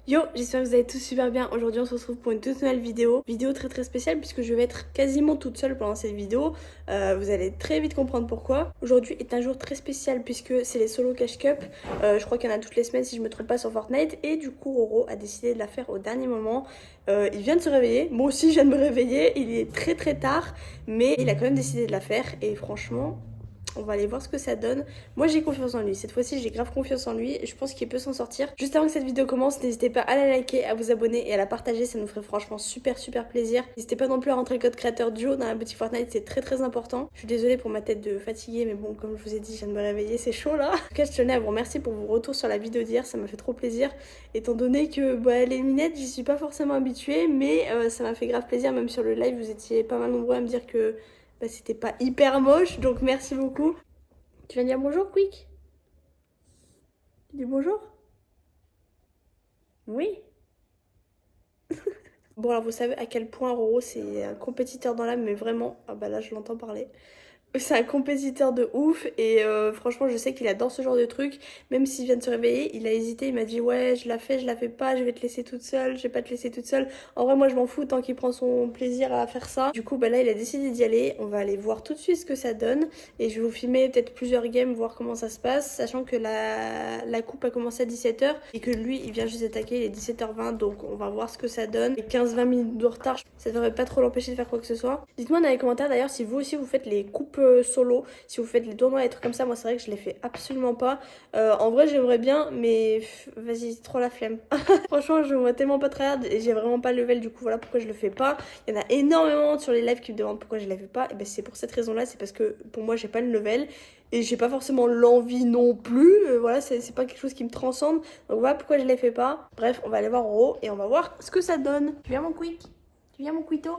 Yo, j'espère que vous allez tous super bien. Aujourd'hui on se retrouve pour une toute nouvelle vidéo. Vidéo très spéciale puisque je vais être quasiment toute seule pendant cette vidéo. Vous allez très vite comprendre pourquoi. Aujourd'hui est un jour très spécial puisque c'est les solo cash cup. Je crois qu'il y en a toutes les semaines si je me trompe pas sur Fortnite. Et du coup Roro a décidé de la faire au dernier moment. Il vient de se réveiller. Moi aussi je viens de me réveiller. Il est très tard. Mais il a quand même décidé de la faire. Et franchement... on va aller voir ce que ça donne. Moi j'ai confiance en lui. Cette fois-ci j'ai grave confiance en lui. Je pense qu'il peut s'en sortir. Juste avant que cette vidéo commence, n'hésitez pas à la liker, à vous abonner et à la partager. Ça nous ferait franchement super plaisir. N'hésitez pas non plus à rentrer le code créateur Duo dans la boutique Fortnite. C'est très important. Je suis désolée pour ma tête de fatiguée. Mais bon, comme je vous ai dit, je viens de me réveiller. C'est chaud là. En tout cas, je tenais à vous remercier pour vos retours sur la vidéo d'hier. Ça m'a fait trop plaisir. Étant donné que les minettes, j'y suis pas forcément habituée. Mais ça m'a fait grave plaisir. Même sur le live, vous étiez pas mal nombreux à me dire que c'était pas hyper moche. Donc merci beaucoup. Tu viens dire bonjour, Quick? Tu dis bonjour? Oui. Bon, alors vous savez à quel point Roro c'est un compétiteur dans l'âme, mais vraiment, ah bah là je l'entends parler. C'est un compétiteur de ouf et franchement je sais qu'il adore ce genre de truc. Même s'il vient de se réveiller, il a hésité, il m'a dit ouais je la fais pas, je vais te laisser toute seule, je vais pas te laisser toute seule. En vrai moi je m'en fous tant qu'il prend son plaisir à faire ça. Du coup là il a décidé d'y aller, on va aller voir tout de suite ce que ça donne. Et je vais vous filmer peut-être plusieurs games, voir comment ça se passe. Sachant que la coupe a commencé à 17h et que lui il vient juste d'attaquer, il est 17h20. Donc on va voir ce que ça donne. 15-20 minutes de retard, ça devrait pas trop l'empêcher de faire quoi que ce soit. Dites-moi dans les commentaires d'ailleurs si vous aussi vous faites les coupes solo, si vous faites les tournois et des trucs comme ça. Moi c'est vrai que je les fais absolument pas. En vrai j'aimerais bien mais vas-y c'est trop la flemme. Franchement je me vois tellement pas tryhard et j'ai vraiment pas le level, du coup voilà pourquoi je le fais pas. Il y en a énormément sur les lives qui me demandent pourquoi je les fais pas, et ben c'est pour cette raison là, c'est parce que pour moi j'ai pas le level et j'ai pas forcément l'envie non plus. Voilà c'est pas quelque chose qui me transcende, donc voilà pourquoi je les fais pas. Bref on va aller voir Ro et on va voir ce que ça donne. Tu viens mon quick? Tu viens mon quito?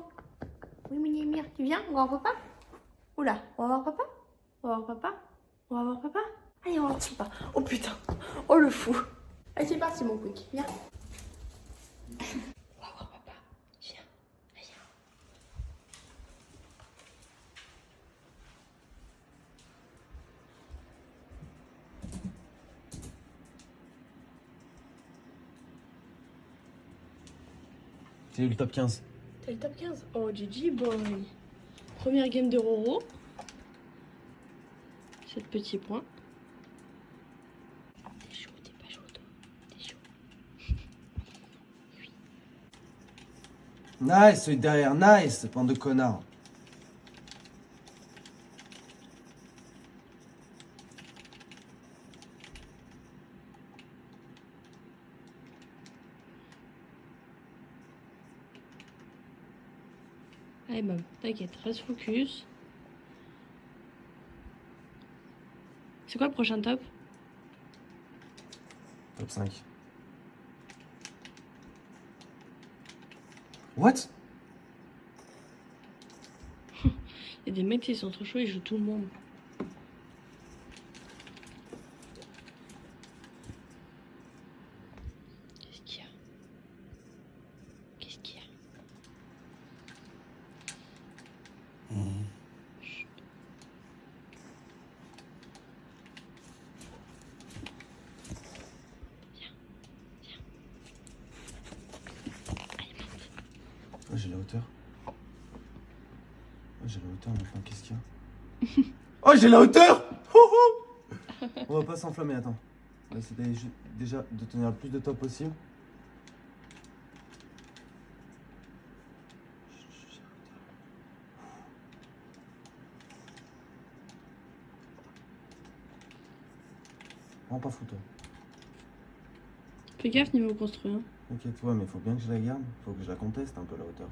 Oui mon Ymir, tu viens? On va voir papa? Oula, on va voir papa? On va voir papa? On va voir papa? Allez, on va voir papa. Oh putain, oh le fou. Allez, c'est parti mon quick, viens. On va voir papa, viens, viens. J'ai eu le top 15. T'as le top 15? Oh GG boy. Première game de Roro. 7 petits points. T'es chaud, t'es pas chaud toi? T'es chaud. Nice, celui derrière, nice, bande de connards. Allez bah t'inquiète, reste focus. C'est quoi le prochain top? Top 5. What? Il y a des mecs qui sont trop chauds, ils jouent tout le monde. Qu'est-ce qu'il y a? Qu'est-ce qu'il y a? Chut. Viens, viens. Allez, monte. Oh, j'ai la hauteur. Oh, j'ai la hauteur maintenant, qu'est-ce qu'il y a? Oh, j'ai la hauteur! On va pas s'enflammer, attends. On va essayer déjà de tenir le plus de temps possible. Vraiment pas fou, toi. Fais gaffe niveau construit. Hein. T'inquiète, ouais, mais faut bien que je la garde. Faut que je la conteste un peu, la hauteur.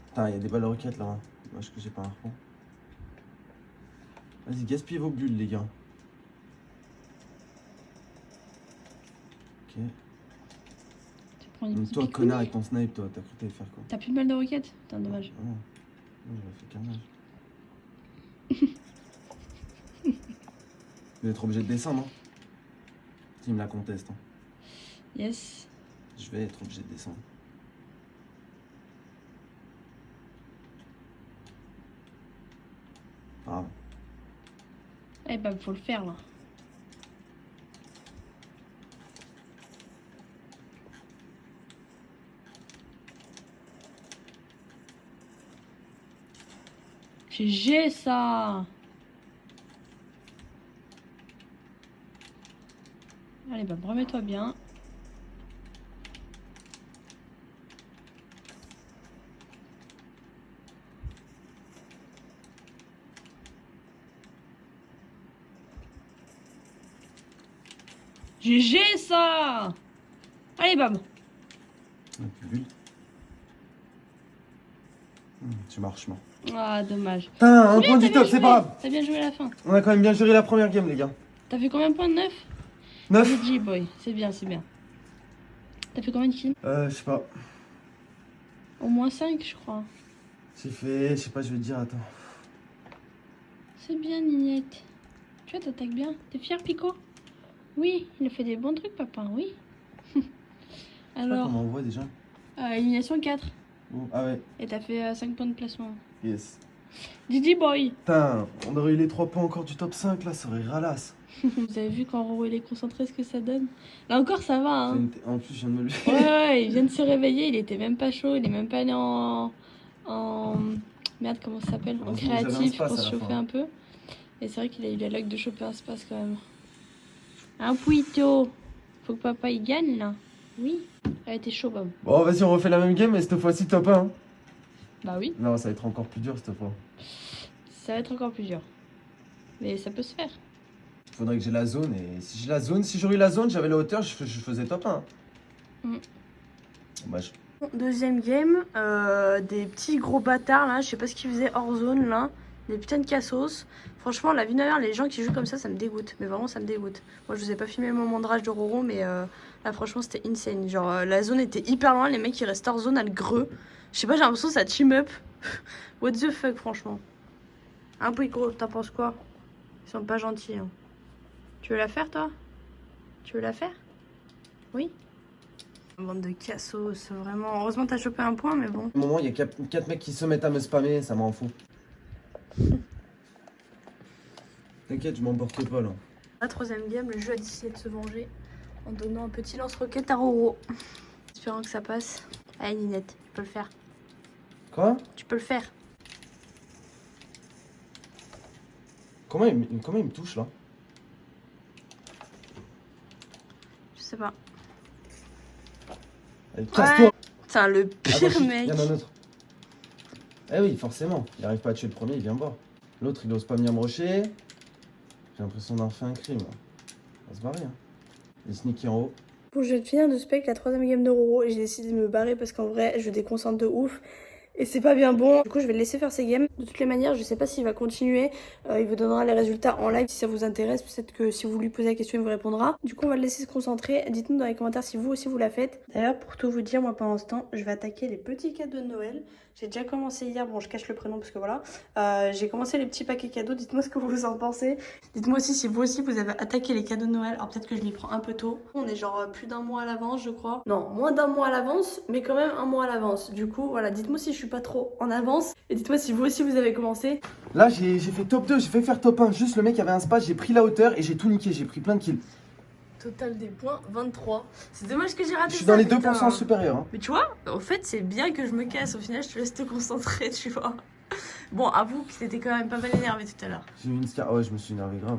Putain, il y a des balles de roquettes là. Dommage que j'ai pas un harpon. Vas-y, gaspillez vos bulles, les gars. Ok. Tu prends une petite Toi, pique. connard, avec ton snipe, toi, t'as cru que t'allais faire quoi? T'as plus de balles de roquette? Putain, dommage. Ah non. Moi, j'aurais fait carnage. Je vais être obligé de descendre, hein. S'il me la conteste, hein. Yes. Je vais être obligé de descendre. Pas grave. Eh bah, faut le faire là. GG ça. Allez, bah remets-toi bien. GG ça. Allez, bam. Tu marches, moi. Ah, dommage. Putain, un Bien, point t'as du bien top, c'est joué. pas grave. T'as bien joué à la fin. On a quand même bien géré la première game, les gars. T'as fait combien de points de 9? 9. GG boy, c'est bien, c'est bien. T'as fait combien de kills? Je sais pas. Au moins 5, je crois. J'ai fait, je sais pas, je vais te dire, attends. C'est bien, Ninette. Tu vois, t'attaques bien. T'es fier, Pico? Oui, il a fait des bons trucs, papa, oui. Alors, Comment on voit déjà? élimination 4. Oh, ah ouais, Et t'as fait 5 points de classement. yes. GG boy. Putain, on aurait eu les 3 points encore du top 5, là, ça aurait ralasse. Vous avez vu quand Roro il est concentré ce que ça donne? Là encore, ça va, hein. En plus, je viens de me lever. Ouais, il vient de se réveiller, il était même pas chaud, il est même pas allé Merde, comment ça s'appelle? En Heureusement que j'avais un créatif space pour à se la chauffer fin. un peu. Et c'est vrai qu'il a eu la luck de choper un space quand même. Un pouito. Faut que papa il gagne là. Oui. Elle était chaud, Bob. Bon, vas-y, on refait la même game, mais cette fois-ci top 1. Hein. Bah oui, Non, ça va être encore plus dur cette fois. ça va être encore plus dur. Mais ça peut se faire. Faudrait que j'ai la zone, et si j'ai la zone, si j'aurais eu la zone, j'avais la hauteur, je faisais top 1. Dommage. Deuxième game, des petits gros bâtards là, je sais pas ce qu'ils faisaient hors zone là, des putains de cassos. Franchement, la vie de ma mère, les gens qui jouent comme ça me dégoûte, mais vraiment ça me dégoûte. Moi je vous ai pas filmé le moment de rage de Roro, mais là franchement c'était insane. Genre la zone était hyper loin, les mecs qui restent hors zone à le greu. Je sais pas, j'ai l'impression que ça team up. What the fuck, franchement. Un peu gros, t'en penses quoi? Ils sont pas gentils. Hein. Tu veux la faire toi? Tu veux la faire? Oui? Bande de cassos, vraiment. Heureusement, t'as chopé un point, mais bon. Au moment, il y a 4 mecs qui se mettent à me spammer, ça m'en fout. T'inquiète, je m'emporte pas là. La troisième game, le jeu a décidé de se venger en donnant un petit lance-roquette à Roro. Espérant que ça passe. Allez, Ninette, tu peux le faire. Quoi? Tu peux le faire. Comment il me touche là? Je sais pas. Allez, casse-toi! Putain, le Ah, pire bah, mec. il y en a un autre. Eh oui, forcément. Il arrive pas à tuer le premier, il vient boire. L'autre, il ose pas venir me rusher. J'ai l'impression d'avoir fait un crime. Là. On va se barrer. Hein. Il est sneaky en haut. Bon, je vais te finir de spec la troisième game de Roro et j'ai décidé de me barrer parce qu'en vrai, je déconcentre de ouf. Et c'est pas bien bon. Du coup, je vais le laisser faire ses games. De toutes les manières, je sais pas s'il va continuer. Il vous donnera les résultats en live si ça vous intéresse. Peut-être que si vous lui posez la question, il vous répondra. Du coup, on va le laisser se concentrer. Dites-nous dans les commentaires si vous aussi vous la faites. D'ailleurs, pour tout vous dire, moi pendant ce temps, je vais attaquer les petits cadeaux de Noël. J'ai déjà commencé hier. Bon, je cache le prénom parce que voilà. J'ai commencé les petits paquets cadeaux. Dites-moi ce que vous en pensez. Dites-moi aussi si vous aussi vous avez attaqué les cadeaux de Noël. Alors peut-être que je m'y prends un peu tôt. On est genre plus d'un mois à l'avance, je crois. Non, moins d'un mois à l'avance, mais quand même un mois à l'avance. Du coup, voilà, dites-moi si je suis pas trop en avance. Et dites-moi si vous aussi vous avez commencé. Là, j'ai fait top 2, j'ai fait faire top 1. Juste le mec avait un space, j'ai pris la hauteur et j'ai tout niqué. J'ai pris plein de kills. Total des points, 23. C'est dommage que j'ai raté ça. Je suis dans les putain. 2% supérieurs. Hein. Mais tu vois, en fait, c'est bien que je me casse. Au final, je te laisse te concentrer, tu vois. Bon, avoue que t'étais quand même pas mal énervé tout à l'heure. J'ai eu une scar. Ah ouais, je me suis énervé grave.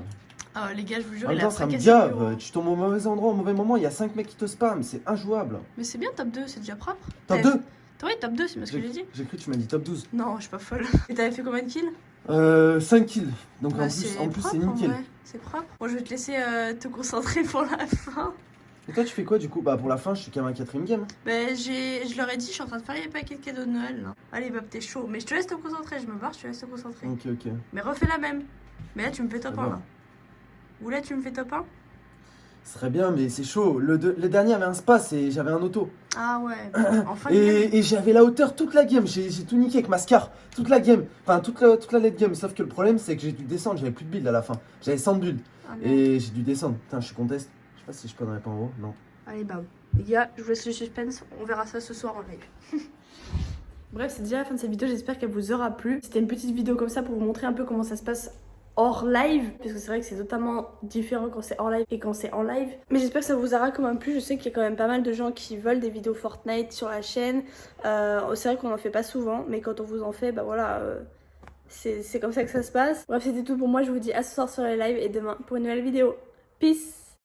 Ah, les gars, je vous jure, En il même a temps, ça me fracassé gave. le bureau. Tu tombes au mauvais endroit, au mauvais moment. Il y a 5 mecs qui te spamment. C'est injouable. Mais c'est bien, top 2, c'est déjà propre. Top 2. Ouais, top 2, c'est bien ce que j'ai dit. J'ai cru que tu m'as dit top 12. Non, je suis pas folle. Et t'avais fait combien de kills? 5 kills. Donc Bah, en plus c'est propre, nickel. en vrai. C'est propre. Bon, je vais te laisser te concentrer pour la fin. Et toi, tu fais quoi du coup? Bah, pour la fin, je suis quand même à 4ème game. Bah, je leur ai dit, je suis en train de faire les paquets de cadeaux de Noël. Là. Allez, Bob, t'es chaud. Mais je te laisse te concentrer. Je me barre, je te laisse te concentrer. Ok, ok. Mais refais la même. Mais là, tu me fais top 1 D'accord. là. Ou là, tu me fais top 1? Ce serait bien, mais c'est chaud. Le dernier avait un space et j'avais un auto. Ah ouais. Enfin, game. Et j'avais la hauteur toute la game. J'ai tout niqué avec ma scar. Toute la game. Enfin, toute la late game. Sauf que le problème, c'est que j'ai dû descendre. J'avais plus de build à la fin. J'avais 100 build. Ah, merde. Et j'ai dû descendre. Putain, je suis conteste. Je sais pas si je peux pas en haut. Non. Allez, bam. Les gars, je vous laisse le suspense. On verra ça ce soir en live. Bref, c'est déjà la fin de cette vidéo. J'espère qu'elle vous aura plu. C'était une petite vidéo comme ça pour vous montrer un peu comment ça se passe hors live, parce que c'est vrai que c'est totalement différent quand c'est hors live et quand c'est en live. Mais j'espère que ça vous aura quand même plu. Je sais qu'il y a quand même pas mal de gens qui veulent des vidéos Fortnite sur la chaîne. C'est vrai qu'on en fait pas souvent, mais quand on vous en fait, bah voilà, c'est comme ça que ça se passe. Bref, c'était tout pour moi, je vous dis à ce soir sur les lives et demain pour une nouvelle vidéo. Peace!